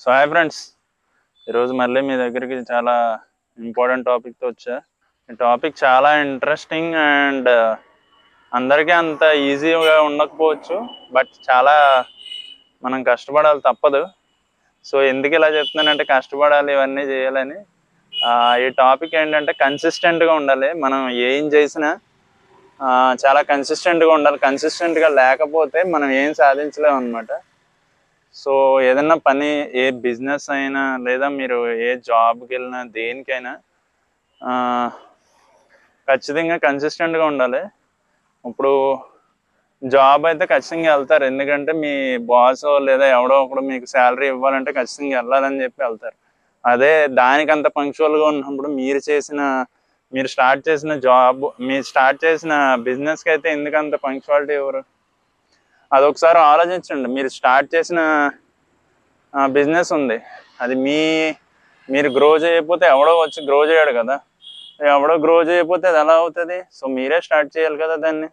So hi friends, ఈరోజు మళ్ళీ మీ దగ్గరికి చాలా ఇంపార్టెంట్ టాపిక్తో వచ్చా. ఈ టాపిక్ చాలా ఇంట్రెస్టింగ్ అండ్ అందరికీ అంత ఈజీగా ఉండకపోవచ్చు, బట్ చాలా మనం కష్టపడాలి తప్పదు. సో ఎందుకు ఇలా చెప్తున్నానంటే కష్టపడాలి, ఇవన్నీ చేయాలని. ఈ టాపిక్ ఏంటంటే కన్సిస్టెంట్గా ఉండాలి. మనం ఏం చేసినా చాలా కన్సిస్టెంట్గా ఉండాలి. కన్సిస్టెంట్గా లేకపోతే మనం ఏం సాధించలేము అనమాట. సో ఏదన్నా పని, ఏ బిజినెస్ అయినా లేదా మీరు ఏ జాబ్కి వెళ్ళినా దేనికైనా ఖచ్చితంగా కన్సిస్టెంట్గా ఉండాలి. ఇప్పుడు జాబ్ అయితే ఖచ్చితంగా వెళ్తారు, ఎందుకంటే మీ బాస్ లేదా ఎవడో ఒకడు మీకు శాలరీ ఇవ్వాలంటే ఖచ్చితంగా వెళ్ళాలని చెప్పి వెళ్తారు. అదే దానికంత పంక్చువల్గా ఉన్నప్పుడు మీరు స్టార్ట్ చేసిన జాబ్, మీరు స్టార్ట్ చేసిన బిజినెస్కి అయితే ఎందుకంత పంక్చువాలిటీ ఎవరు? అదొకసారి ఆలోచించండి. మీరు స్టార్ట్ చేసిన బిజినెస్ ఉంది, అది మీరు గ్రో చేయకపోతే ఎవడో వచ్చి గ్రో చేయడు కదా. ఎవడో గ్రో చేయకపోతే అది ఎలా అవుతుంది? సో మీరే స్టార్ట్ చేయాలి కదా దాన్ని.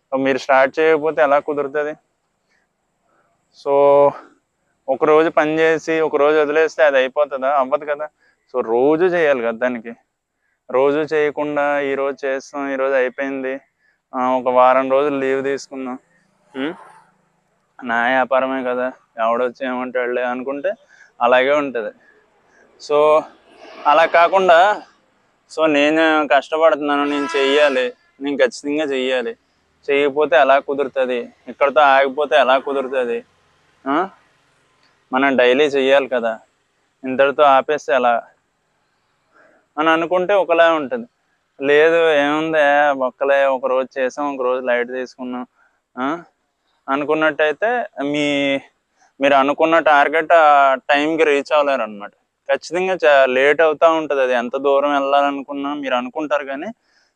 సో మీరు స్టార్ట్ చేయకపోతే ఎలా కుదురుతుంది? సో ఒకరోజు పని చేసి ఒకరోజు వదిలేస్తే అది అయిపోతుందా? అవ్వదు కదా. సో రోజు చేయాలి కదా దానికి. రోజు చేయకుండా ఈరోజు చేస్తాం, ఈరోజు అయిపోయింది, ఒక వారం రోజులు లీవ్ తీసుకుందాం, నా వ్యాపారమే కదా, ఎవడొచ్చి ఏమంటాడులే అనుకుంటే అలాగే ఉంటుంది. సో అలా కాకుండా, సో నేను కష్టపడుతున్నాను, నేను చెయ్యాలి, నేను ఖచ్చితంగా చెయ్యాలి, చేయకపోతే ఎలా కుదురుతుంది, ఇక్కడితో ఆగిపోతే ఎలా కుదురుతుంది, మనం డైలీ చెయ్యాలి కదా, ఇంతటితో ఆపేస్తే ఎలా అని అనుకుంటే ఒకలా ఉంటుంది. లేదు, ఏముంది ఒక్కలే, ఒకరోజు చేసాం, ఒకరోజు లైట్ తీసుకున్నాం అనుకున్నట్టయితే మీరు అనుకున్న టార్గెట్ ఆ టైంకి రీచ్ అవ్వలేరు అనమాట. ఖచ్చితంగా లేట్ అవుతూ ఉంటుంది. అది ఎంత దూరం వెళ్ళాలనుకున్నా మీరు అనుకుంటారు కానీ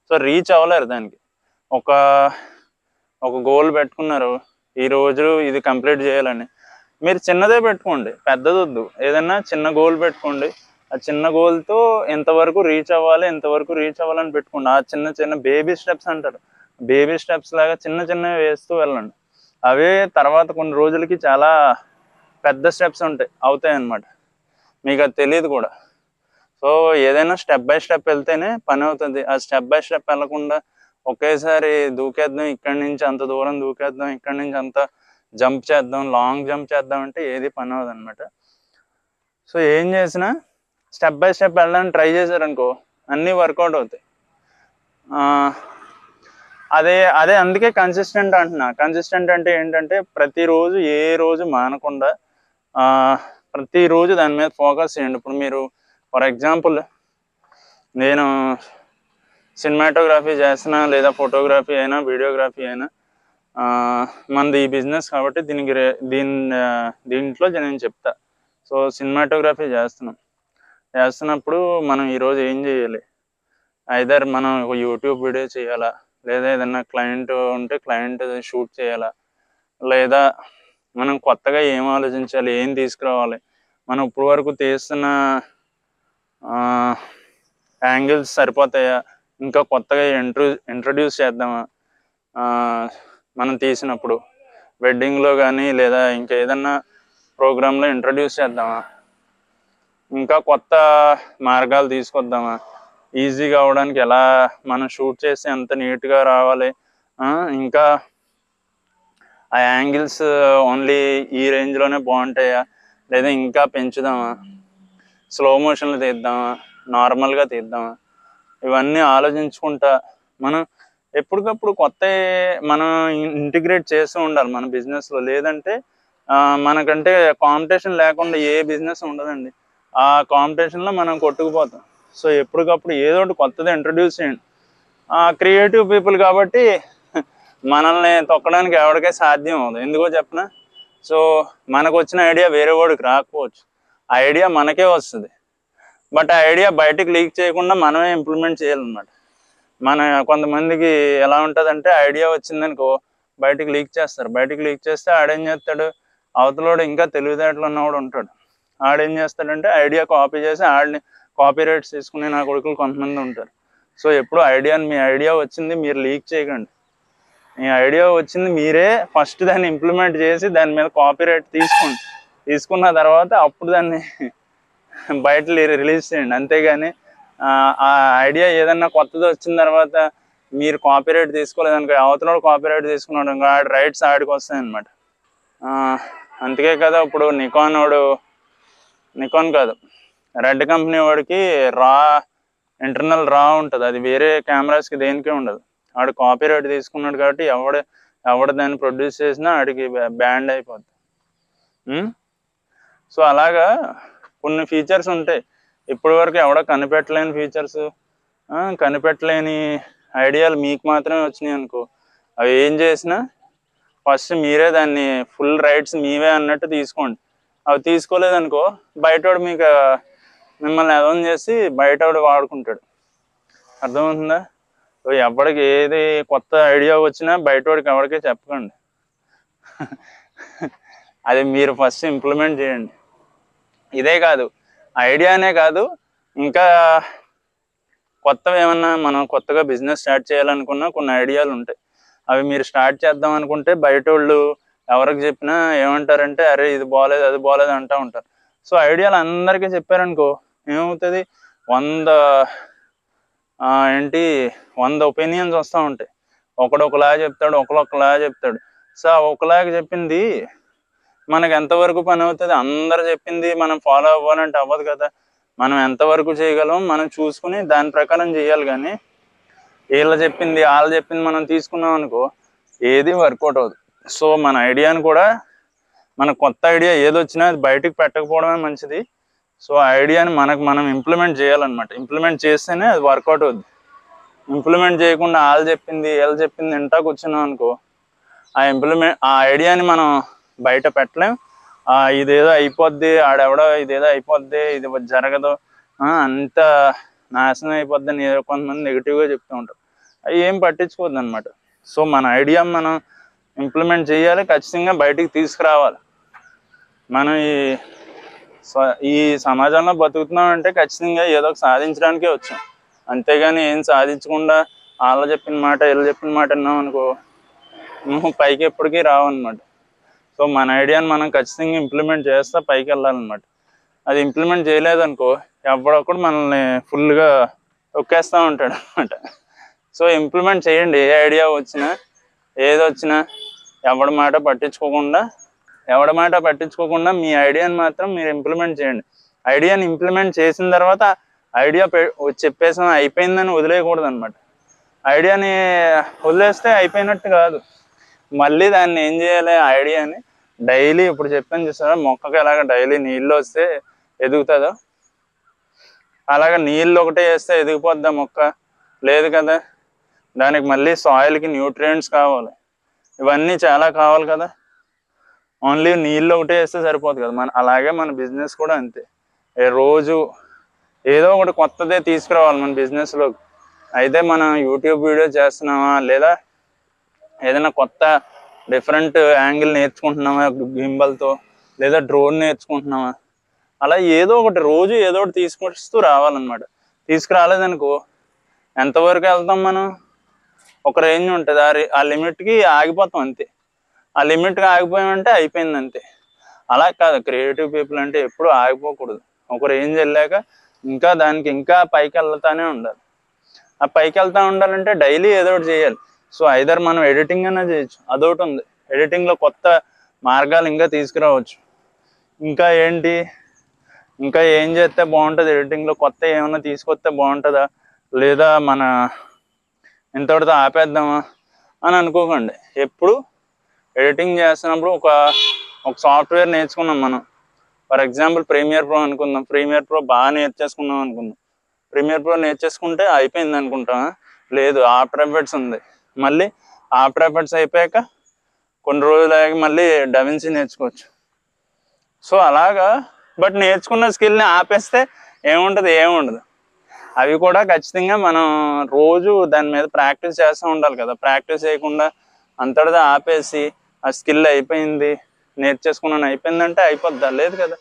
సో రీచ్ అవ్వలేరు దానికి. ఒక గోల్ పెట్టుకున్నారు, ఈరోజు ఇది కంప్లీట్ చేయాలని. మీరు చిన్నదే పెట్టుకోండి, పెద్దది వద్దు. ఏదన్నా చిన్న గోల్ పెట్టుకోండి. ఆ చిన్న గోల్తో ఎంతవరకు రీచ్ అవ్వాలని పెట్టుకోండి. ఆ చిన్న చిన్న బేబీ స్టెప్స్ అంటారు, బేబీ స్టెప్స్ లాగా చిన్న చిన్నవి వేస్తూ వెళ్ళండి. అవే తర్వాత కొన్ని రోజులకి చాలా పెద్ద స్టెప్స్ అవుతాయి అన్నమాట. మీకు అది తెలియదు కూడా. సో ఏదైనా స్టెప్ బై స్టెప్ వెళ్తేనే పని అవుతుంది. ఆ స్టెప్ బై స్టెప్ వెళ్ళకుండా ఒకేసారి దూకేద్దాం, ఇక్కడి నుంచి అంత దూరం దూకేద్దాం, ఇక్కడి నుంచి అంత జంప్ చేద్దాం, లాంగ్ జంప్ చేద్దాం అంటే ఏది పని అవ్వదు అనమాట. సో ఏం చేసినా స్టెప్ బై స్టెప్ వెళ్ళడానికి ట్రై చేశారనుకో అన్నీ వర్కౌట్ అవుతాయి. అదే అందుకే కన్సిస్టెంట్ అంటున్నా. కన్సిస్టెంట్ అంటే ఏంటంటే ప్రతిరోజు, ఏ రోజు మానకుండా ప్రతిరోజు దాని మీద ఫోకస్ చేయండి. ఇప్పుడు మీరు ఫర్ ఎగ్జాంపుల్, నేను సినిమాటోగ్రఫీ చేస్తున్నా, లేదా ఫోటోగ్రఫీ అయినా వీడియోగ్రఫీ అయినా, మనది ఈ బిజినెస్ కాబట్టి దీంట్లో నేను చెప్తా. సో సినిమాటోగ్రఫీ చేస్తున్నప్పుడు మనం ఈరోజు ఏం చేయాలి? ఐదర్ మనం ఒక యూట్యూబ్ వీడియో చేయాలా, లేదా ఏదన్నా క్లయింట్ ఉంటే క్లయింట్ షూట్ చేయాలా, లేదా మనం కొత్తగా ఏం ఆలోచించాలి, ఏం తీసుకురావాలి, మనం ఇప్పుడు వరకు తీస్తున్న యాంగిల్స్ సరిపోతాయా, ఇంకా కొత్తగా ఇంట్రడ్యూస్ చేద్దామా, మనం తీసినప్పుడు వెడ్డింగ్లో కానీ లేదా ఇంకా ఏదన్నా ప్రోగ్రాంలో ఇంట్రడ్యూస్ చేద్దామా, ఇంకా కొత్త మార్గాలు తీసుకొద్దామా, ఈజీగా అవడానికి ఎలా మనం షూట్ చేస్తే ఎంత నీట్గా రావాలి, ఇంకా ఆ యాంగిల్స్ ఓన్లీ ఈ రేంజ్లోనే బాగుంటాయా, లేదా ఇంకా పెంచుదామా, స్లో మోషన్లో తీద్దామా, నార్మల్గా తీద్దామా, ఇవన్నీ ఆలోచించుకుంటా మనం ఎప్పటికప్పుడు కొత్త మనం ఇంటిగ్రేట్ చేస్తూ ఉండాలి మన బిజినెస్లో. లేదంటే మనకంటే కాంపిటీషన్ లేకుండా ఏ బిజినెస్ ఉండదండి. ఆ కాంపిటీషన్లో మనం కొట్టుకుపోతాం. సో ఎప్పటికప్పుడు ఏదో ఒకటి కొత్తది ఇంట్రడ్యూస్ చేయండి. క్రియేటివ్ పీపుల్ కాబట్టి మనల్ని తొక్కడానికి ఎవరికీ సాధ్యం అవ్వదు. ఎందుకో చెప్పనా? సో మనకు వచ్చిన ఐడియా వేరే వాడికి రాకపోవచ్చు, ఆ ఐడియా మనకే వస్తుంది. బట్ ఆ ఐడియా బయటకు లీక్ చేయకుండా మనమే ఇంప్లిమెంట్ చేయాలన్నమాట. కొంతమందికి ఎలా ఉంటుందంటే ఐడియా వచ్చిందనుకో బయటకు లీక్ చేస్తారు. బయటకు లీక్ చేస్తే ఆడేం చేస్తాడు, అవతలోడు ఇంకా తెలివితేటలు ఉన్నవాడు ఉంటాడు. ఆడేం చేస్తాడంటే ఐడియా కాపీ చేసి ఆడిని కాపీ రైట్స్ తీసుకునే నా కొడుకులు కొంతమంది ఉంటారు. సో ఎప్పుడు మీ ఐడియా వచ్చింది మీరు లీక్ చేయకండి. మీ ఐడియా వచ్చింది మీరే ఫస్ట్ దాన్ని ఇంప్లిమెంట్ చేసి దాని మీద కాపీ రైట్ తీసుకోండి. తీసుకున్న తర్వాత అప్పుడు దాన్ని బయట రిలీజ్ చేయండి. అంతేగాని ఆ ఐడియా ఏదన్నా కొత్తది వచ్చిన తర్వాత మీరు కాపీరైట్ తీసుకోలేదనుకో, అవతల కాపీరైట్ తీసుకున్నాడు అనుకో, ఆడి రైట్స్ ఆడికి వస్తాయి అనమాట. అందుకే కదా ఇప్పుడు నికాన్ కాదు, రెడ్ కంపెనీ వాడికి ఇంటర్నల్ రా ఉంటుంది. అది వేరే కెమెరాస్కి దేనికే ఉండదు. ఆడు కాపీరైట్ తీసుకున్నాడు కాబట్టి ఎవడు దాన్ని ప్రొడ్యూస్ చేసినా ఆడికి బ్యాండ్ అయిపోద్ది. సో అలాగా కొన్ని ఫీచర్స్ ఉంటాయి ఇప్పటి వరకు ఎవడో కనిపెట్టలేని ఫీచర్స్, కనిపెట్టలేని ఐడియాలు మీకు మాత్రమే వచ్చినాయి అనుకో, అవి ఏం చేసినా ఫస్ట్ మీరే దాన్ని ఫుల్ రైట్స్ మీవే అన్నట్టు తీసుకోండి. అవి తీసుకోలేదనుకో బయటోడు మిమ్మల్ని అదం చేసి బయటోడు వాడుకుంటాడు. అర్థమవుతుందా? ఎవడికి ఏది కొత్త ఐడియా వచ్చినా బయటోడికి ఎవరికే చెప్పకండి. అది మీరు ఫస్ట్ ఇంప్లిమెంట్ చేయండి. ఇదే కాదు, ఐడియానే కాదు, ఇంకా కొత్తవి ఏమన్నా మనం కొత్తగా బిజినెస్ స్టార్ట్ చేయాలనుకున్నా కొన్ని ఐడియాలు ఉంటాయి. అవి మీరు స్టార్ట్ చేద్దాం అనుకుంటే బయట వాళ్ళు ఎవరికి చెప్పినా ఏమంటారంటే అరే ఇది బాగలేదు అది బాగలేదు అంటూ ఉంటారు. సో ఐడియాలు అందరికీ చెప్పారనుకో ఏమవుతుంది, 100 ఒపీనియన్స్ వస్తూ ఉంటాయి. ఒకలా చెప్తాడు, ఒకలా చెప్తాడు. సో ఒకలాగా చెప్పింది మనకు ఎంతవరకు పని అవుతుంది? అందరు చెప్పింది మనం ఫాలో అవ్వాలంటే అవ్వదు కదా. మనం ఎంతవరకు చేయగలం మనం చూసుకుని దాని ప్రకారం చేయాలి. కానీ వాళ్ళు చెప్పింది మనం తీసుకున్నాం అనుకో ఏది వర్కౌట్ అవ్వదు. సో మన ఐడియాని కూడా, మన కొత్త ఐడియా ఏదొచ్చినా అది బయటకు పెట్టకపోవడమే మంచిది. సో ఆ ఐడియాని మనం ఇంప్లిమెంట్ చేయాలన్నమాట. ఇంప్లిమెంట్ చేస్తేనే అది వర్కౌట్ అవుద్ది. ఇంప్లిమెంట్ చేయకుండా వాళ్ళు చెప్పింది వింటా కూర్చున్నాం అనుకో ఆ ఐడియాని మనం బయట పెట్టలేం. ఇదేదో అయిపోద్ది, ఆడెవడో ఇదేదో అయిపోద్ది, ఇది జరగదు, అంత నాశనం అయిపోద్ది అని కొంతమంది నెగిటివ్గా చెప్తూ ఉంటారు. అవి ఏం పట్టించుకోవద్దు అనమాట. సో మన ఐడియా మనం ఇంప్లిమెంట్ చేయాలి, ఖచ్చితంగా బయటికి తీసుకురావాలి. మనం ఈ సమాజంలో బతుకుతున్నాం అంటే ఖచ్చితంగా ఏదో ఒక సాధించడానికే వచ్చాం. అంతేగాని ఏం సాధించకుండా వాళ్ళు చెప్పిన మాట వీళ్ళు చెప్పిన మాట విన్నాం అనుకో నువ్వు పైకి ఎప్పటికీ రావన్నమాట. సో మన ఐడియాని మనం ఖచ్చితంగా ఇంప్లిమెంట్ చేస్తా పైకి వెళ్ళాలన్నమాట. అది ఇంప్లిమెంట్ చేయలేదనుకో ఎవడొక్కడు మనల్ని ఫుల్గా తొక్కేస్తూ ఉంటాడు అనమాట. సో ఇంప్లిమెంట్ చేయండి. ఏ ఐడియా వచ్చినా ఏదొచ్చినా ఎవడి మాట పట్టించుకోకుండా మీ ఐడియాని మాత్రం మీరు ఇంప్లిమెంట్ చేయండి. ఐడియాని ఇంప్లిమెంట్ చేసిన తర్వాత ఐడియా చెప్పేసాం అయిపోయిందని వదిలేయకూడదు అనమాట. ఐడియాని వదిలేస్తే అయిపోయినట్టు కాదు. మళ్ళీ దాన్ని ఏం చేయాలి, ఐడియాని డైలీ, ఇప్పుడు చెప్పాను చూసారా మొక్కకి ఎలాగ డైలీ నీళ్ళు వస్తే ఎదుగుతుందో అలాగ నీళ్ళు ఒకటే వేస్తే ఎదిగిపోద్దా మొక్క? లేదు కదా. దానికి మళ్ళీ సాయిల్కి న్యూట్రియంట్స్ కావాలి, ఇవన్నీ చాలా కావాలి కదా. ఓన్లీ నీళ్ళు ఒకటే వేస్తే సరిపోదు కదా. అలాగే మన బిజినెస్ కూడా అంతే. రోజు ఏదో ఒకటి కొత్తదే తీసుకురావాలి మన బిజినెస్లో. అయితే మనం యూట్యూబ్ వీడియో చేస్తున్నామా, లేదా ఏదైనా కొత్త డిఫరెంట్ యాంగిల్ నేర్చుకుంటున్నామా గింబల్తో, లేదా డ్రోన్ నేర్చుకుంటున్నామా, అలా ఏదో ఒకటి రోజు ఏదో ఒకటి తీసుకొస్తూ రావాలన్నమాట. తీసుకురాలేదనుకో ఎంతవరకు వెళ్తాం మనం? ఒక రేంజ్ ఉంటుంది, ఆ లిమిట్కి ఆగిపోతాం అంతే. ఆ లిమిట్కి ఆగిపోయామంటే అయిపోయింది అంతే. అలా కాదు, క్రియేటివ్ పీపుల్ అంటే ఎప్పుడు ఆగిపోకూడదు. ఒక రేంజ్ వెళ్ళాక ఇంకా పైకి వెళ్తానే ఉండాలి. ఆ పైకి వెళ్తూ ఉండాలంటే డైలీ ఏదో ఒకటి చేయాలి. సో ఐదర్ మనం ఎడిటింగ్ అయినా చేయొచ్చు, అదొకటి ఉంది. ఎడిటింగ్లో కొత్త మార్గాలు ఇంకా తీసుకురావచ్చు. ఇంకా ఏం చేస్తే బాగుంటుంది, ఎడిటింగ్లో కొత్త ఏమైనా తీసుకొస్తే బాగుంటుందా, లేదా మన ఇంతటితో ఆపేద్దామా అని అనుకోకండి. ఎప్పుడు ఎడిటింగ్ చేస్తున్నప్పుడు ఒక సాఫ్ట్వేర్ నేర్చుకున్నాం మనం. ఫర్ ఎగ్జాంపుల్ ప్రీమియర్ ప్రో అనుకుందాం. ప్రీమియర్ ప్రో బాగా నేర్చేసుకున్నాం అనుకుందాం. ప్రీమియర్ ప్రో నేర్చేసుకుంటే అయిపోయింది అనుకుంటాం. లేదు, ఆఫ్టర్ ఎఫెక్ట్స్ ఉంది. మళ్ళీ ఆఫ్టర్ ఎఫెక్ట్స్ అయిపోయాక కొన్ని రోజులు ఆగి మళ్ళీ డవిన్సీ నేర్చుకోవచ్చు. సో అలాగా. బట్ నేర్చుకున్న స్కిల్ని ఆపేస్తే ఏముండదు. అవి కూడా ఖచ్చితంగా మనం రోజు దాని మీద ప్రాక్టీస్ చేస్తూ ఉండాలి కదా. ప్రాక్టీస్ చేయకుండా అంతటిదా ఆపేసి ఆ స్కిల్ అయిపోయింది, నేర్చేసుకున్నాను అయిపోయిందంటే అయిపోద్దా? లేదు కదా.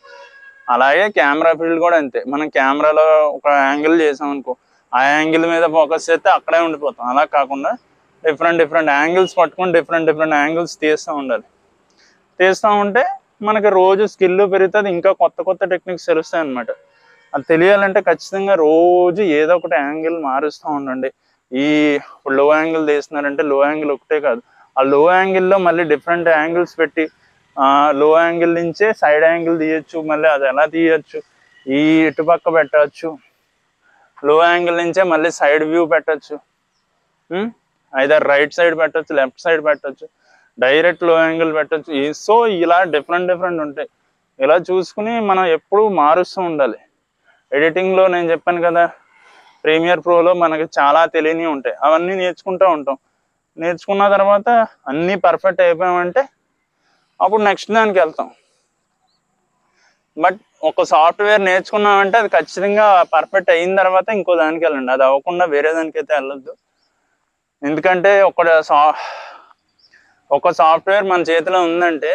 అలాగే కెమెరా ఫీల్డ్ కూడా అంతే. మనం కెమెరాలో ఒక యాంగిల్ చేసాం అనుకో, ఆ యాంగిల్ మీద ఫోకస్ చేస్తే అక్కడే ఉండిపోతాం. అలా కాకుండా డిఫరెంట్ యాంగిల్స్ పట్టుకొని డిఫరెంట్ యాంగిల్స్ తీస్తూ ఉండాలి. తీస్తూ ఉంటే మనకి రోజు స్కిల్ పెరుగుతుంది, ఇంకా కొత్త కొత్త టెక్నిక్స్ తెలుస్తాయి అనమాట. అది తెలియాలంటే ఖచ్చితంగా రోజు ఏదో ఒకటి యాంగిల్ మారుస్తూ ఉండండి. ఈ లో యాంగిల్ తీస్తున్నారంటే లో యాంగిల్ ఒకటే కాదు, ఆ లో యాంగిల్లో మళ్ళీ డిఫరెంట్ యాంగిల్స్ పెట్టి లో యాంగిల్ నుంచే సైడ్ యాంగిల్ తీయచ్చు, మళ్ళీ అది ఎలా తీయచ్చు, ఈ ఇటుపక్క పెట్టచ్చు, లో యాంగిల్ నుంచే మళ్ళీ సైడ్ వ్యూ పెట్టచ్చు, ఐదర్ రైట్ సైడ్ పెట్టచ్చు, లెఫ్ట్ సైడ్ పెట్టచ్చు, డైరెక్ట్ లో యాంగిల్ పెట్టచ్చు. సో ఇలా డిఫరెంట్ ఉంటాయి. ఇలా చూసుకుని మనం ఎప్పుడూ మారుస్తూ ఉండాలి. ఎడిటింగ్లో నేను చెప్పాను కదా, ప్రీమియర్ ప్రోలో మనకి చాలా తెలియనివి ఉంటాయి, అవన్నీ నేర్చుకుంటూ ఉంటాం. నేర్చుకున్న తర్వాత అన్నీ పర్ఫెక్ట్ అయిపోయామంటే అప్పుడు నెక్స్ట్ దానికి వెళ్తాం. బట్ ఒక సాఫ్ట్వేర్ నేర్చుకున్నామంటే అది ఖచ్చితంగా పర్ఫెక్ట్ అయిన తర్వాత ఇంకో దానికి వెళ్ళండి, అది అవ్వకుండా వేరే దానికైతే వెళ్ళొద్దు. ఎందుకంటే ఒక సాఫ్ట్వేర్ మన చేతిలో ఉందంటే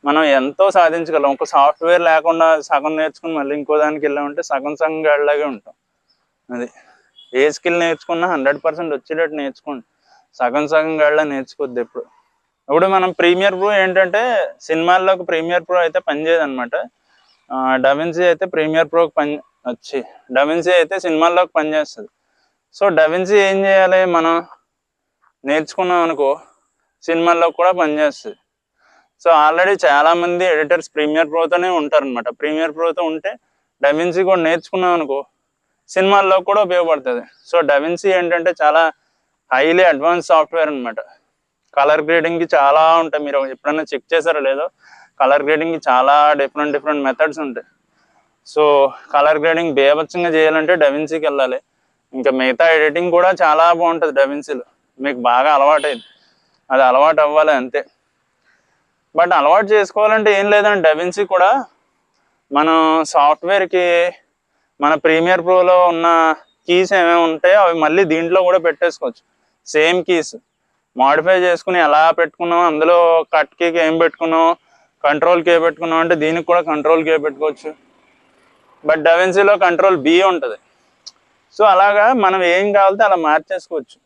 మనం ఎంతో సాధించగలం. ఒక సాఫ్ట్వేర్ లేకుండా సగం నేర్చుకుని మళ్ళీ ఇంకో దానికి వెళ్ళామంటే సగం గాడిలాగే ఉంటాం. అది ఏ స్కిల్ నేర్చుకున్నా 100% వచ్చేటట్టు నేర్చుకోండి, సగం గాడిలా నేర్చుకోవద్దు ఎప్పుడు. ఇప్పుడు మనం ప్రీమియర్ ప్రో ఏంటంటే సినిమాల్లోకి ప్రీమియర్ ప్రో అయితే పనిచేయదు అనమాట. డవిన్సీ అయితే ప్రీమియర్ ప్రోకి డవిన్సీ అయితే సినిమాల్లోకి పనిచేస్తుంది. సో డవిన్సీ ఏం చేయాలి, మనం నేర్చుకున్నాం అనుకో సినిమాల్లో కూడా పనిచేస్తుంది. సో ఆల్రెడీ చాలామంది ఎడిటర్స్ ప్రీమియర్ ప్రోతోనే ఉంటారనమాట. ప్రీమియర్ ప్రోతో ఉంటే డవిన్సీ కూడా నేర్చుకున్నాం అనుకో సినిమాల్లో కూడా ఉపయోగపడుతుంది. సో డవిన్సీ ఏంటంటే చాలా హైలీ అడ్వాన్స్ సాఫ్ట్వేర్ అనమాట. కలర్ గ్రేడింగ్కి చాలా ఉంటాయి, మీరు ఎప్పుడైనా చెక్ చేశారో లేదో, కలర్ గ్రేడింగ్కి చాలా డిఫరెంట్ మెథడ్స్ ఉంటాయి. సో కలర్ గ్రేడింగ్ బేభత్సంగా చేయాలంటే డవిన్సీకి వెళ్ళాలి. ఇంకా మిగతా ఎడిటింగ్ కూడా చాలా బాగుంటుంది డవిన్సీలో, మీకు బాగా అలవాటైంది, అది అలవాటు అవ్వాలి అంతే. బట్ అలవాటు చేసుకోవాలంటే ఏం లేదండి, డవిన్సీ కూడా మనం సాఫ్ట్వేర్కి మన ప్రీమియర్ ప్రోలో ఉన్న కీస్ ఏమేమి ఉంటాయో అవి మళ్ళీ దీంట్లో కూడా పెట్టేసుకోవచ్చు. సేమ్ కీస్ మాడిఫై చేసుకుని ఎలా పెట్టుకున్నాం, అందులో కట్ కీకి ఏం పెట్టుకున్నాం, కంట్రోల్ కే పెట్టుకున్నాం అంటే దీనికి కూడా కంట్రోల్ కే పెట్టుకోవచ్చు. బట్ డవిన్సీలో కంట్రోల్ బి ఉంటుంది. సో అలాగా మనం ఏం కావాలితే అలా మార్చేసుకోవచ్చు,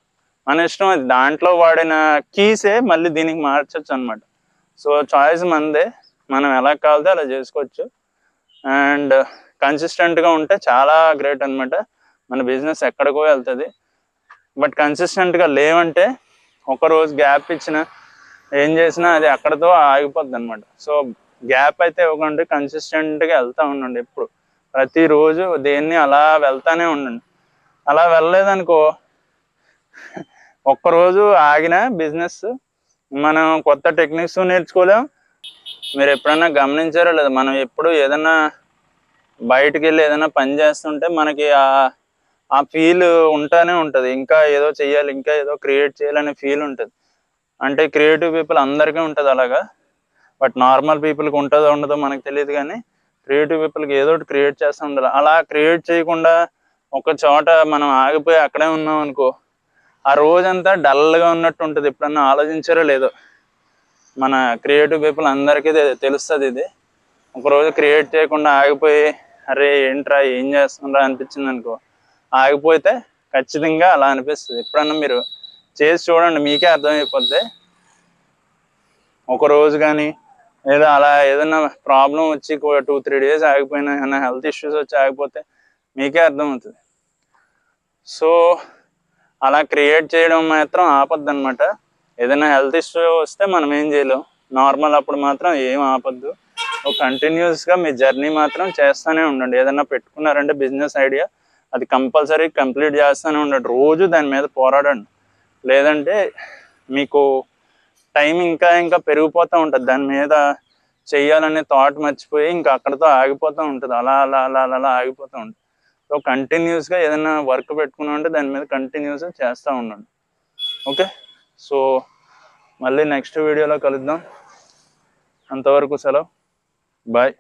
మన ఇష్టం. అది దాంట్లో వాడిన కీసే మళ్ళీ దీనికి మార్చచ్చు అనమాట. సో చాయిస్ మనదే, మనం ఎలా కావాలితే అలా చేసుకోవచ్చు. అండ్ కన్సిస్టెంట్గా ఉంటే చాలా గ్రేట్ అనమాట, మన బిజినెస్ ఎక్కడికో వెళ్తుంది. బట్ కన్సిస్టెంట్గా లేవంటే ఒకరోజు గ్యాప్ ఇచ్చినా ఏం చేసినా అది అక్కడితో ఆగిపోద్ది అనమాట. సో గ్యాప్ అయితే ఇవ్వకండి, కన్సిస్టెంట్గా వెళ్తూ ఉండండి ఎప్పుడు, ప్రతిరోజు దేన్ని అలా వెళ్తానే ఉండండి. అలా వెళ్ళలేదనుకో ఒక్కరోజు ఆగిన బిజినెస్ మనం కొత్త టెక్నిక్స్ నేర్చుకోలేం. మీరు ఎప్పుడైనా గమనించారో లేదా, మనం ఎప్పుడు ఏదైనా బయటికి వెళ్ళి ఏదైనా పని చేస్తుంటే మనకి ఆ ఫీల్ ఉంటానే ఉంటుంది, ఇంకా ఏదో చెయ్యాలి, ఇంకా ఏదో క్రియేట్ చేయాలనే ఫీల్ ఉంటుంది. అంటే క్రియేటివ్ పీపుల్ అందరికీ ఉంటుంది అలాగా, బట్ నార్మల్ పీపుల్కి ఉంటుందో ఉండదో మనకు తెలియదు, కానీ క్రియేటివ్ పీపుల్కి ఏదో ఒకటి క్రియేట్ చేస్తూ ఉండాలి. అలా క్రియేట్ చేయకుండా ఒక చోట మనం ఆగిపోయి అక్కడే ఉన్నాం అనుకో ఆ రోజంతా డల్గా ఉన్నట్టు ఉంటుంది. ఎప్పుడన్నా ఆలోచించారో లేదో, మన క్రియేటివ్ పీపుల్ అందరికీ తెలుస్తుంది ఇది. ఒకరోజు క్రియేట్ చేయకుండా ఆగిపోయి అరే ఏంట్రా ఏం చేస్తుండ్రా అనిపించింది అనుకో, ఆగిపోతే ఖచ్చితంగా అలా అనిపిస్తుంది. ఎప్పుడన్నా మీరు చేసి చూడండి, మీకే అర్థమైపోద్ది. ఒకరోజు కానీ లేదా అలా ఏదైనా ప్రాబ్లం వచ్చి 2-3 డేస్ ఆగిపోయినా, ఏమైనా హెల్త్ ఇష్యూస్ వచ్చి ఆగిపోతే మీకే అర్థమవుతుంది. సో అలా క్రియేట్ చేయడం మాత్రం ఆపద్దు అనమాట. ఏదైనా హెల్త్ ఇష్యూ వస్తే మనం ఏం చేయలేం, నార్మల్ అప్పుడు మాత్రం ఏం ఆపద్దు. కంటిన్యూస్గా మీ జర్నీ మాత్రం చేస్తూనే ఉండండి. ఏదైనా పెట్టుకున్నారంటే బిజినెస్ ఐడియా, అది కంపల్సరీ కంప్లీట్ చేస్తూనే ఉండండి, రోజు దాని మీద పోరాడండి. లేదంటే మీకు టైం ఇంకా పెరిగిపోతూ ఉంటుంది, దాని మీద చెయ్యాలనే థాట్ మర్చిపోయి ఇంకా అక్కడితో ఆగిపోతూ ఉంటుంది, అలా ఆగిపోతూ ఉంటుంది. సో కంటిన్యూస్గా ఏదైనా వర్క్ పెట్టుకున్నామంటే దాని మీద కంటిన్యూస్గా చేస్తూ ఉండండి. ఓకే, సో మళ్ళీ నెక్స్ట్ వీడియోలో కలుద్దాం. అంతవరకు సెలవు, బాయ్.